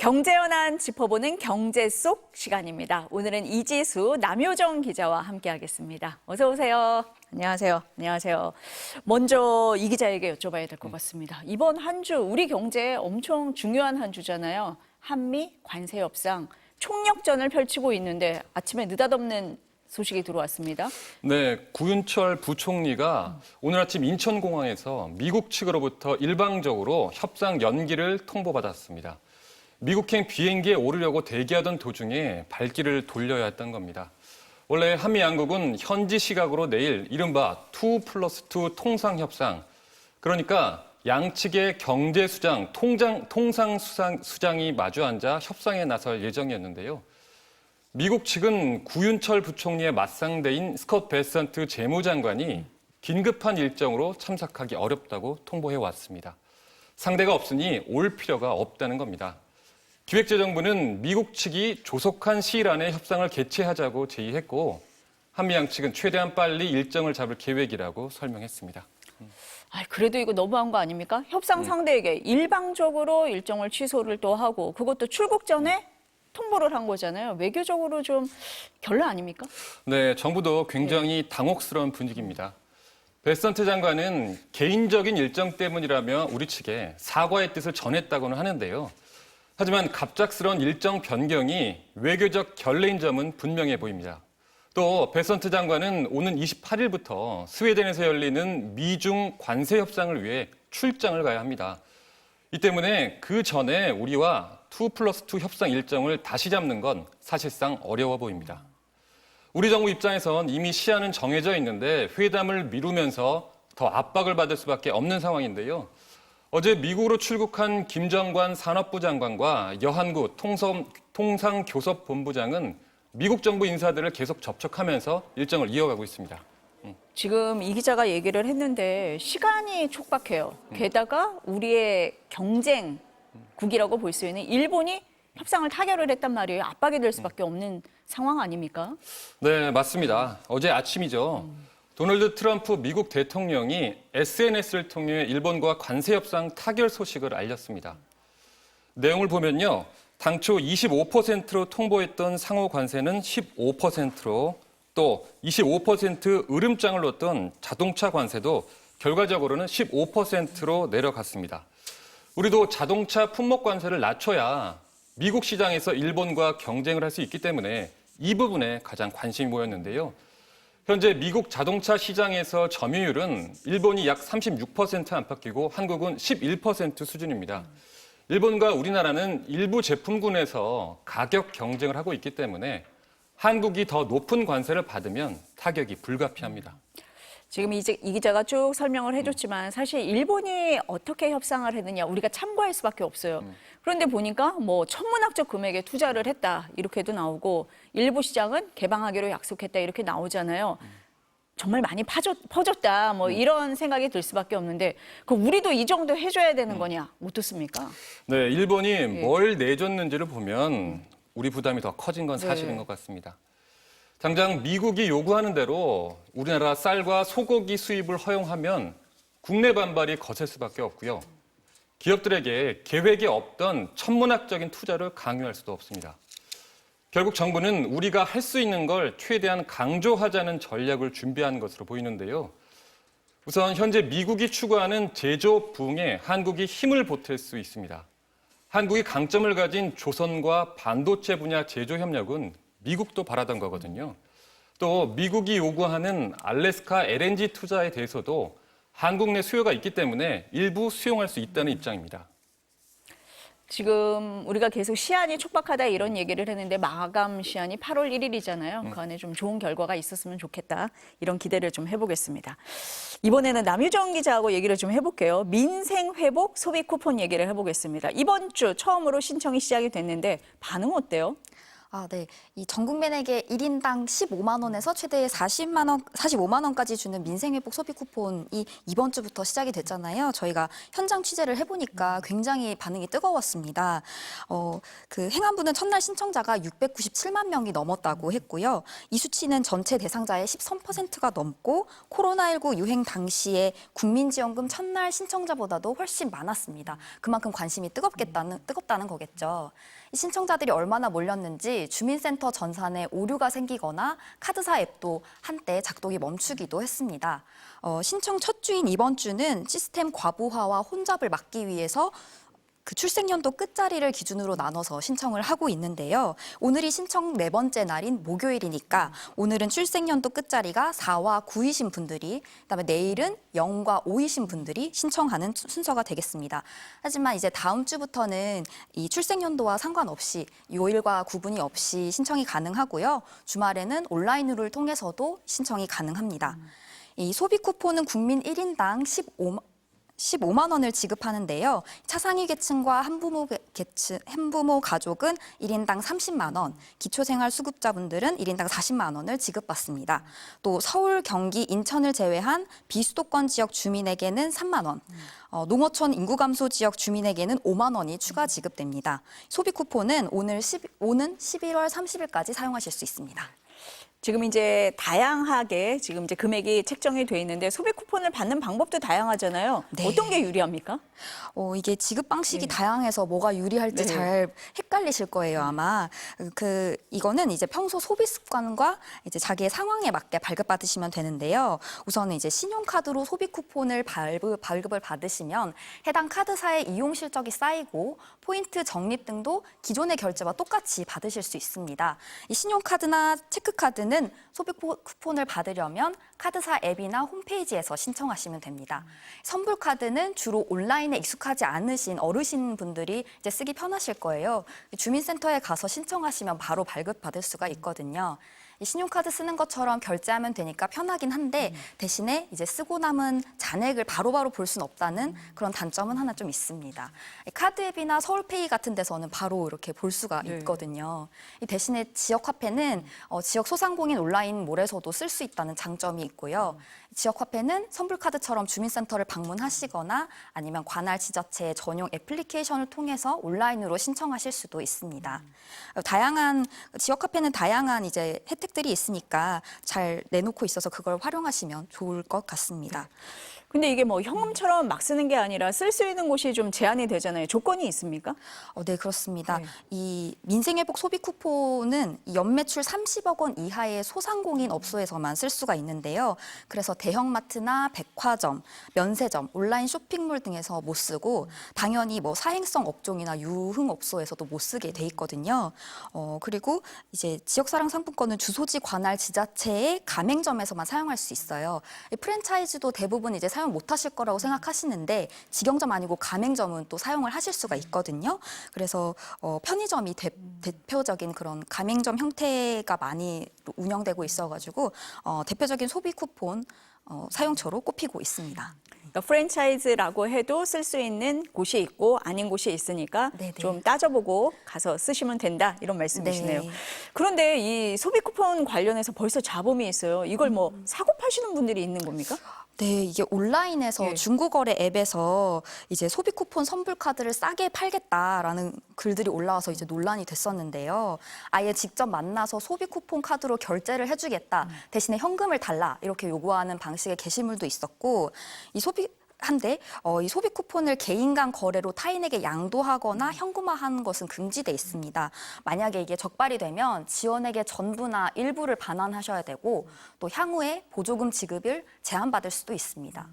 경제 현안 짚어보는 경제 속 시간입니다. 오늘은 이지수, 남효정 기자와 함께하겠습니다. 어서 오세요. 안녕하세요. 안녕하세요. 먼저 이 기자에게 여쭤봐야 될 것 같습니다. 이번 한 주 우리 경제에 엄청 중요한 한 주잖아요. 한미 관세 협상 총력전을 펼치고 있는데 아침에 느닷없는 소식이 들어왔습니다. 네, 구윤철 부총리가 오늘 아침 인천공항에서 미국 측으로부터 일방적으로 협상 연기를 통보받았습니다. 미국행 비행기에 오르려고 대기하던 도중에 발길을 돌려야 했던 겁니다. 원래 한미 양국은 현지 시각으로 내일 이른바 2+2 통상협상, 그러니까 양측의 경제수장, 통상수장이 마주 앉아 협상에 나설 예정이었는데요. 미국 측은 구윤철 부총리의 맞상대인 스콧 베선트 재무장관이 긴급한 일정으로 참석하기 어렵다고 통보해왔습니다. 상대가 없으니 올 필요가 없다는 겁니다. 기획재정부는 미국 측이 조속한 시일 안에 협상을 개최하자고 제의했고 한미양 측은 최대한 빨리 일정을 잡을 계획이라고 설명했습니다. 그래도 이거 너무한 거 아닙니까? 협상 상대에게 일방적으로 일정을 취소를 또 하고 그것도 출국 전에 통보를 한 거잖아요. 외교적으로 좀 결례 아닙니까? 네, 정부도 굉장히 당혹스러운 분위기입니다. 베선트 장관은 개인적인 일정 때문이라며 우리 측에 사과의 뜻을 전했다고는 하는데요. 하지만 갑작스러운 일정 변경이 외교적 결례인 점은 분명해 보입니다. 또 베선트 장관은 오는 28일부터 스웨덴에서 열리는 미중 관세 협상을 위해 출장을 가야 합니다. 이 때문에 그 전에 우리와 2+2 협상 일정을 다시 잡는 건 사실상 어려워 보입니다. 우리 정부 입장에선 이미 시한은 정해져 있는데 회담을 미루면서 더 압박을 받을 수밖에 없는 상황인데요. 어제 미국으로 출국한 김정관 산업부 장관과 여한구 통상교섭본부장은 미국 정부 인사들을 계속 접촉하면서 일정을 이어가고 있습니다. 지금 이 기자가 얘기를 했는데 시간이 촉박해요. 게다가 우리의 경쟁국이라고 볼 수 있는 일본이 협상을 타결을 했단 말이에요. 압박이 될 수밖에 없는 상황 아닙니까? 네, 맞습니다. 어제 아침이죠. 도널드 트럼프 미국 대통령이 SNS를 통해 일본과 관세 협상 타결 소식을 알렸습니다. 내용을 보면요. 당초 25%로 통보했던 상호 관세는 15%로 또 25% 으름장을 놓던 자동차 관세도 결과적으로는 15%로 내려갔습니다. 우리도 자동차 품목 관세를 낮춰야 미국 시장에서 일본과 경쟁을 할 수 있기 때문에 이 부분에 가장 관심이 모였는데요. 현재 미국 자동차 시장에서 점유율은 일본이 약 36% 안팎이고 한국은 11% 수준입니다. 일본과 우리나라는 일부 제품군에서 가격 경쟁을 하고 있기 때문에 한국이 더 높은 관세를 받으면 타격이 불가피합니다. 지금 이 기자가 쭉 설명을 해줬지만 사실 일본이 어떻게 협상을 했느냐 우리가 참고할 수밖에 없어요. 그런데 보니까 뭐 천문학적 금액에 투자를 했다 이렇게도 나오고 일부 시장은 개방하기로 약속했다 이렇게 나오잖아요. 정말 많이 퍼졌다 뭐 이런 생각이 들 수밖에 없는데 그 우리도 이 정도 해줘야 되는 거냐 어떻습니까? 네, 일본이 뭘 내줬는지를 보면 우리 부담이 더 커진 건 사실인 것 같습니다. 당장 미국이 요구하는 대로 우리나라 쌀과 소고기 수입을 허용하면 국내 반발이 거셀 수밖에 없고요. 기업들에게 계획에 없던 천문학적인 투자를 강요할 수도 없습니다. 결국 정부는 우리가 할 수 있는 걸 최대한 강조하자는 전략을 준비한 것으로 보이는데요. 우선 현재 미국이 추구하는 제조 부흥에 한국이 힘을 보탤 수 있습니다. 한국이 강점을 가진 조선과 반도체 분야 제조 협력은 미국도 바라던 거거든요. 또 미국이 요구하는 알래스카 LNG 투자에 대해서도 한국 내 수요가 있기 때문에 일부 수용할 수 있다는 입장입니다. 지금 우리가 계속 시한이 촉박하다 이런 얘기를 했는데 마감 시한이 8월 1일이잖아요. 그 안에 좀 좋은 결과가 있었으면 좋겠다. 이런 기대를 좀 해보겠습니다. 이번에는 남유정 기자하고 얘기를 좀 해볼게요. 민생회복 소비 쿠폰 얘기를 해보겠습니다. 이번 주 처음으로 신청이 시작이 됐는데 반응 어때요? 네. 이 전 국민에게 1인당 15만 원에서 최대 45만 원까지 주는 민생회복 소비 쿠폰이 이번 주부터 시작이 됐잖아요. 저희가 현장 취재를 해보니까 굉장히 반응이 뜨거웠습니다. 그 행안부는 첫날 신청자가 697만 명이 넘었다고 했고요. 이 수치는 전체 대상자의 13%가 넘고 코로나19 유행 당시에 국민지원금 첫날 신청자보다도 훨씬 많았습니다. 그만큼 관심이 뜨겁다는 거겠죠. 이 신청자들이 얼마나 몰렸는지 주민센터 전산에 오류가 생기거나 카드사 앱도 한때 작동이 멈추기도 했습니다. 신청 첫 주인 이번 주는 시스템 과부하와 혼잡을 막기 위해서 그 출생연도 끝자리를 기준으로 나눠서 신청을 하고 있는데요. 오늘이 신청 네 번째 날인 목요일이니까 오늘은 출생연도 끝자리가 4와 9이신 분들이, 그다음에 내일은 0과 5이신 분들이 신청하는 순서가 되겠습니다. 하지만 이제 다음 주부터는 이 출생연도와 상관없이 요일과 구분이 없이 신청이 가능하고요. 주말에는 온라인으로 통해서도 신청이 가능합니다. 이 소비 쿠폰은 국민 1인당 15만 원을 지급하는데요. 차상위 계층과 한부모 가족은 1인당 30만 원, 기초생활수급자분들은 1인당 40만 원을 지급받습니다. 또 서울, 경기, 인천을 제외한 비수도권 지역 주민에게는 3만 원, 농어촌 인구 감소 지역 주민에게는 5만 원이 추가 지급됩니다. 소비 쿠폰은 오는 11월 30일까지 사용하실 수 있습니다. 지금 이제 다양하게 지금 이제 금액이 책정이 돼 있는데 소비 쿠폰을 받는 방법도 다양하잖아요. 네. 어떤 게 유리합니까? 이게 지급 방식이 다양해서 뭐가 유리할지 네. 잘 헷갈리실 거예요, 아마. 이거는 이제 평소 소비 습관과 이제 자기의 상황에 맞게 발급받으시면 되는데요. 우선은 이제 신용카드로 소비 쿠폰을 발급을 받으시면 해당 카드사의 이용 실적이 쌓이고 포인트 적립 등도 기존의 결제와 똑같이 받으실 수 있습니다. 이 신용카드나 체크카드는 소비 쿠폰을 받으려면 카드사 앱이나 홈페이지에서 신청하시면 됩니다. 선불카드는 주로 온라인에 익숙하지 않으신 어르신분들이 이제 쓰기 편하실 거예요. 주민센터에 가서 신청하시면 바로 발급받을 수가 있거든요. 이 신용카드 쓰는 것처럼 결제하면 되니까 편하긴 한데 대신에 이제 쓰고 남은 잔액을 바로바로 볼 수는 없다는 그런 단점은 하나 좀 있습니다. 카드 앱이나 서울페이 같은 데서는 바로 이렇게 볼 수가 있거든요. 이 대신에 지역화폐는 지역 소상공인 온라인 몰에서도 쓸 수 있다는 장점이 있고요. 지역화폐는 선불카드처럼 주민센터를 방문하시거나 아니면 관할 지자체의 전용 애플리케이션을 통해서 온라인으로 신청하실 수도 있습니다. 지역화폐는 다양한 이제 혜택들이 있으니까 잘 내놓고 있어서 그걸 활용하시면 좋을 것 같습니다. 근데 이게 뭐 현금처럼 막 쓰는 게 아니라 쓸 수 있는 곳이 좀 제한이 되잖아요. 조건이 있습니까? 네, 그렇습니다. 네. 이 민생회복 소비 쿠폰은 연매출 30억 원 이하의 소상공인 업소에서만 쓸 수가 있는데요. 그래서 대형마트나 백화점, 면세점, 온라인 쇼핑몰 등에서 못 쓰고 당연히 뭐 사행성 업종이나 유흥업소에서도 못 쓰게 돼 있거든요. 그리고 이제 지역사랑 상품권은 주소지 관할 지자체의 가맹점에서만 사용할 수 있어요. 이 프랜차이즈도 대부분 이제 사용 못 하실 거라고 생각하시는데 직영점 아니고 가맹점은 또 사용을 하실 수가 있거든요. 그래서 편의점이 대표적인 그런 가맹점 형태가 많이 운영되고 있어가지고 대표적인 소비 쿠폰 사용처로 꼽히고 있습니다. 그러니까 프랜차이즈라고 해도 쓸 수 있는 곳이 있고 아닌 곳이 있으니까 네네. 좀 따져보고 가서 쓰시면 된다 이런 말씀이시네요. 네. 그런데 이 소비 쿠폰 관련해서 벌써 잡음이 있어요. 이걸 뭐 사고 파시는 분들이 있는 겁니까? 네, 이게 온라인에서 예. 중고거래 앱에서 이제 소비 쿠폰 선불 카드를 싸게 팔겠다라는 글들이 올라와서 이제 논란이 됐었는데요. 아예 직접 만나서 소비 쿠폰 카드로 결제를 해주겠다. 대신에 현금을 달라 이렇게 요구하는 방식의 게시물도 있었고 이 소비 쿠폰을 개인 간 거래로 타인에게 양도하거나 현금화하는 것은 금지돼 있습니다. 만약에 이게 적발이 되면 지원액의 전부나 일부를 반환하셔야 되고 또 향후에 보조금 지급을 제한받을 수도 있습니다.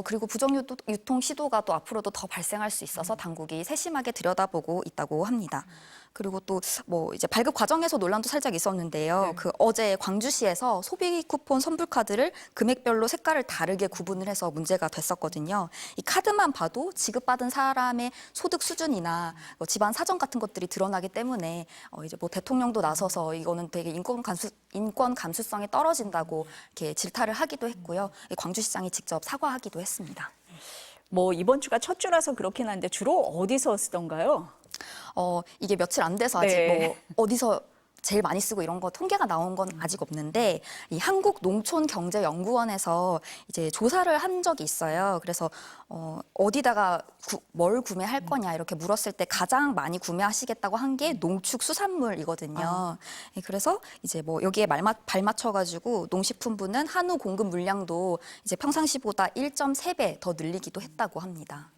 그리고 부정유통 시도가 또 앞으로도 더 발생할 수 있어서 당국이 세심하게 들여다보고 있다고 합니다. 그리고 또 뭐 이제 발급 과정에서 논란도 살짝 있었는데요. 네. 어제 광주시에서 소비 쿠폰 선불 카드를 금액별로 색깔을 다르게 구분을 해서 문제가 됐었거든요. 이 카드만 봐도 지급받은 사람의 소득 수준이나 집안 사정 같은 것들이 드러나기 때문에 이제 뭐 대통령도 나서서 이거는 되게 인권 감수성이 떨어진다고 이렇게 질타를 하기도 했고요. 광주시장이 직접 사과하기도 했습니다. 뭐 이번 주가 첫 주라서 그렇긴 한데 주로 어디서 쓰던가요? 이게 며칠 안 돼서 아직 네. 뭐 어디서 제일 많이 쓰고 이런 거 통계가 나온 건 아직 없는데 이 한국농촌경제연구원에서 이제 조사를 한 적이 있어요. 그래서 어디다가 뭘 구매할 거냐 이렇게 물었을 때 가장 많이 구매하시겠다고 한 게 농축수산물이거든요. 예, 그래서 이제 뭐 여기에 발맞춰가지고 농식품부는 한우 공급 물량도 이제 평상시보다 1.3배 더 늘리기도 했다고 합니다.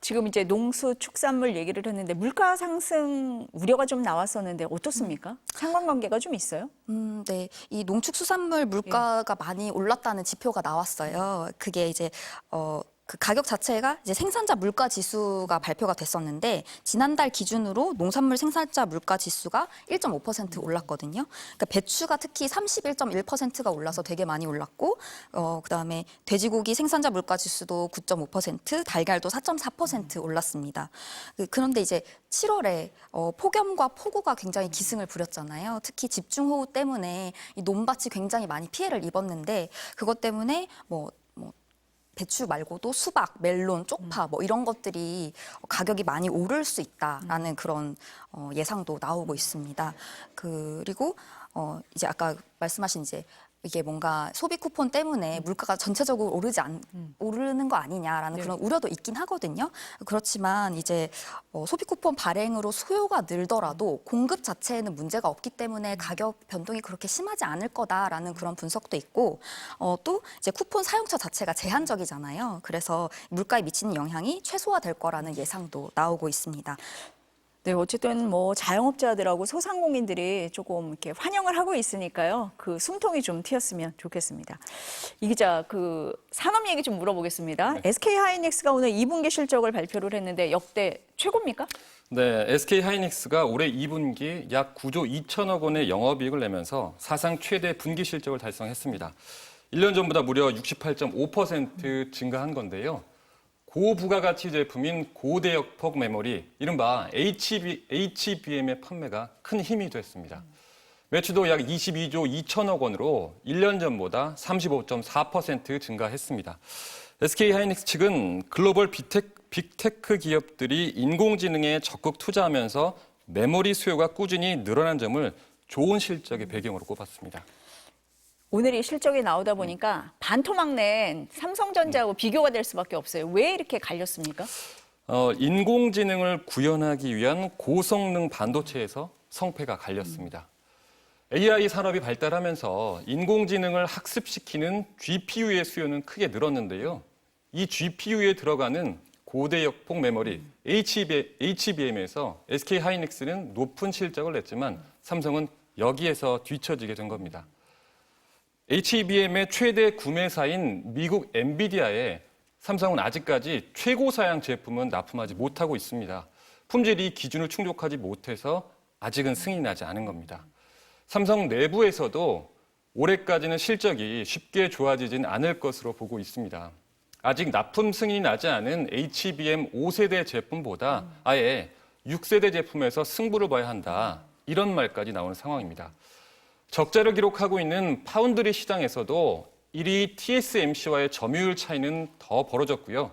지금 이제 농수축산물 얘기를 했는데 물가 상승 우려가 좀 나왔었는데 어떻습니까? 상관관계가 좀 있어요? 네. 이 농축수산물 물가가 많이 올랐다는 지표가 나왔어요. 그게 이제 그 가격 자체가 이제 생산자 물가 지수가 발표가 됐었는데 지난달 기준으로 농산물 생산자 물가 지수가 1.5% 올랐거든요. 그러니까 배추가 특히 31.1%가 올라서 되게 많이 올랐고 그다음에 돼지고기 생산자 물가 지수도 9.5%, 달걀도 4.4% 올랐습니다. 그런데 이제 7월에 폭염과 폭우가 굉장히 기승을 부렸잖아요. 특히 집중호우 때문에 이 논밭이 굉장히 많이 피해를 입었는데 그것 때문에 배추 말고도 수박, 멜론, 쪽파 뭐 이런 것들이 가격이 많이 오를 수 있다라는 그런 예상도 나오고 있습니다. 그리고 이제 아까 말씀하신 이제 이게 뭔가 소비 쿠폰 때문에 물가가 전체적으로 오르는 거 아니냐라는 네. 그런 우려도 있긴 하거든요. 그렇지만 이제 소비 쿠폰 발행으로 수요가 늘더라도 공급 자체에는 문제가 없기 때문에 가격 변동이 그렇게 심하지 않을 거다라는 그런 분석도 있고 또 이제 쿠폰 사용처 자체가 제한적이잖아요. 그래서 물가에 미치는 영향이 최소화될 거라는 예상도 나오고 있습니다. 네, 어쨌든 뭐 자영업자들하고 소상공인들이 조금 이렇게 환영을 하고 있으니까요. 그 숨통이 좀 트였으면 좋겠습니다. 이 기자, 그 산업 얘기 좀 물어보겠습니다. 네. SK 하이닉스가 오늘 2분기 실적을 발표를 했는데 역대 최고입니까? 네, SK 하이닉스가 올해 2분기 약 9조 2천억 원의 영업이익을 내면서 사상 최대 분기 실적을 달성했습니다. 1년 전보다 무려 68.5% 증가한 건데요. 고부가가치 제품인 고대역폭 메모리, 이른바 HBM의 판매가 큰 힘이 됐습니다. 매출도 약 22조 2천억 원으로 1년 전보다 35.4% 증가했습니다. SK 하이닉스 측은 글로벌 빅테크 기업들이 인공지능에 적극 투자하면서 메모리 수요가 꾸준히 늘어난 점을 좋은 실적의 배경으로 꼽았습니다. 오늘 이 실적이 나오다 보니까 반토막 낸 삼성전자하고 비교가 될 수밖에 없어요. 왜 이렇게 갈렸습니까? 인공지능을 구현하기 위한 고성능 반도체에서 성패가 갈렸습니다. AI 산업이 발달하면서 인공지능을 학습시키는 GPU의 수요는 크게 늘었는데요. 이 GPU에 들어가는 고대역폭 메모리 HBM에서 SK 하이닉스는 높은 실적을 냈지만 삼성은 여기에서 뒤처지게 된 겁니다. HBM의 최대 구매사인 미국 엔비디아에 삼성은 아직까지 최고 사양 제품은 납품하지 못하고 있습니다. 품질이 기준을 충족하지 못해서 아직은 승인이 나지 않은 겁니다. 삼성 내부에서도 올해까지는 실적이 쉽게 좋아지진 않을 것으로 보고 있습니다. 아직 납품 승인이 나지 않은 HBM 5세대 제품보다 아예 6세대 제품에서 승부를 봐야 한다. 이런 말까지 나오는 상황입니다. 적자를 기록하고 있는 파운드리 시장에서도 1위 TSMC와의 점유율 차이는 더 벌어졌고요.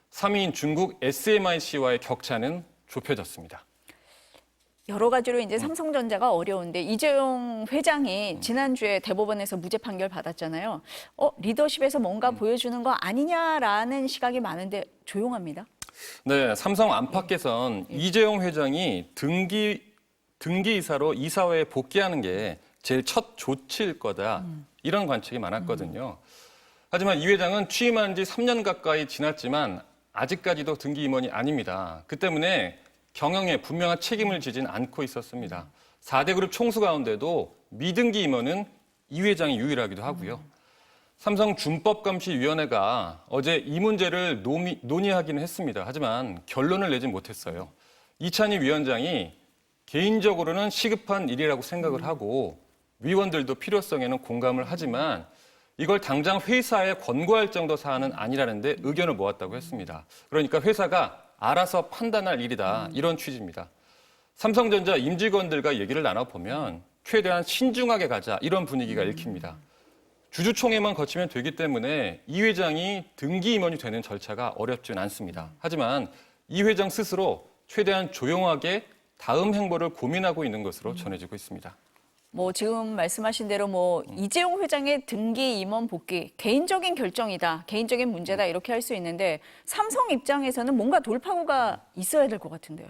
3위인 중국 SMIC와의 격차는 좁혀졌습니다. 여러 가지로 이제 삼성전자가 어려운데 이재용 회장이 지난주에 대법원에서 무죄 판결 받았잖아요. 리더십에서 뭔가 보여주는 거 아니냐라는 시각이 많은데 조용합니다. 네, 삼성 안팎에선 이재용 회장이 등기이사로 이사회에 복귀하는 게 제일 첫 조치일 거다. 이런 관측이 많았거든요. 하지만 이 회장은 취임한 지 3년 가까이 지났지만 아직까지도 등기 임원이 아닙니다. 그 때문에 경영에 분명한 책임을 지진 않고 있었습니다. 4대 그룹 총수 가운데도 미등기 임원은 이 회장이 유일하기도 하고요. 삼성 준법감시위원회가 어제 이 문제를 논의하기는 했습니다. 하지만 결론을 내진 못했어요. 이찬희 위원장이 개인적으로는 시급한 일이라고 생각을 하고 위원들도 필요성에는 공감을 하지만 이걸 당장 회사에 권고할 정도 사안은 아니라는 데 의견을 모았다고 했습니다. 그러니까 회사가 알아서 판단할 일이다. 이런 취지입니다. 삼성전자 임직원들과 얘기를 나눠보면 최대한 신중하게 가자. 이런 분위기가 읽힙니다. 주주총회만 거치면 되기 때문에 이 회장이 등기 임원이 되는 절차가 어렵지는 않습니다. 하지만 이 회장 스스로 최대한 조용하게 다음 행보를 고민하고 있는 것으로 전해지고 있습니다. 뭐 지금 말씀하신 대로 뭐 이재용 회장의 등기 임원 복귀 개인적인 결정이다, 개인적인 문제다 이렇게 할 수 있는데 삼성 입장에서는 뭔가 돌파구가 있어야 될 것 같은데요.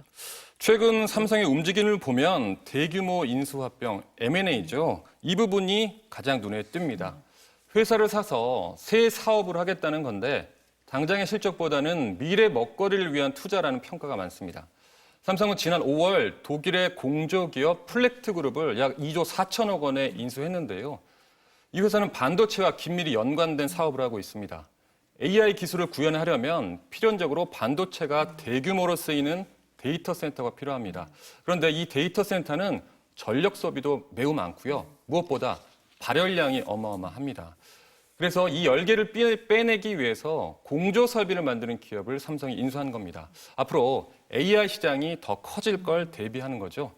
최근 삼성의 움직임을 보면 대규모 인수합병, M&A죠. 이 부분이 가장 눈에 띕니다. 회사를 사서 새 사업을 하겠다는 건데 당장의 실적보다는 미래 먹거리를 위한 투자라는 평가가 많습니다. 삼성은 지난 5월 독일의 공조기업 플렉트 그룹을 약 2조 4천억 원에 인수했는데요. 이 회사는 반도체와 긴밀히 연관된 사업을 하고 있습니다. AI 기술을 구현하려면 필연적으로 반도체가 대규모로 쓰이는 데이터 센터가 필요합니다. 그런데 이 데이터 센터는 전력 소비도 매우 많고요. 무엇보다 발열량이 어마어마합니다. 그래서 이 열기를 빼내기 위해서 공조 설비를 만드는 기업을 삼성이 인수한 겁니다. 앞으로 AI 시장이 더 커질 걸 대비하는 거죠.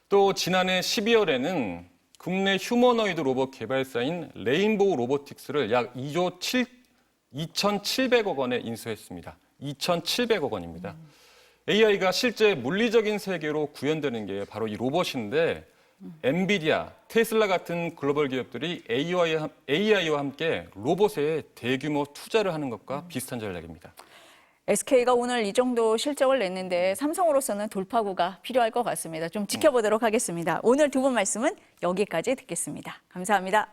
또 지난해 12월에는 국내 휴머노이드 로봇 개발사인 레인보우 로보틱스를 약 2조 2,700억 원에 인수했습니다. 2,700억 원입니다. AI가 실제 물리적인 세계로 구현되는 게 바로 이 로봇인데 엔비디아, 테슬라 같은 글로벌 기업들이 AI와 함께 로봇에 대규모 투자를 하는 것과 비슷한 전략입니다. SK가 오늘 이 정도 실적을 냈는데 삼성으로서는 돌파구가 필요할 것 같습니다. 좀 지켜보도록 하겠습니다. 오늘 두 분 말씀은 여기까지 듣겠습니다. 감사합니다.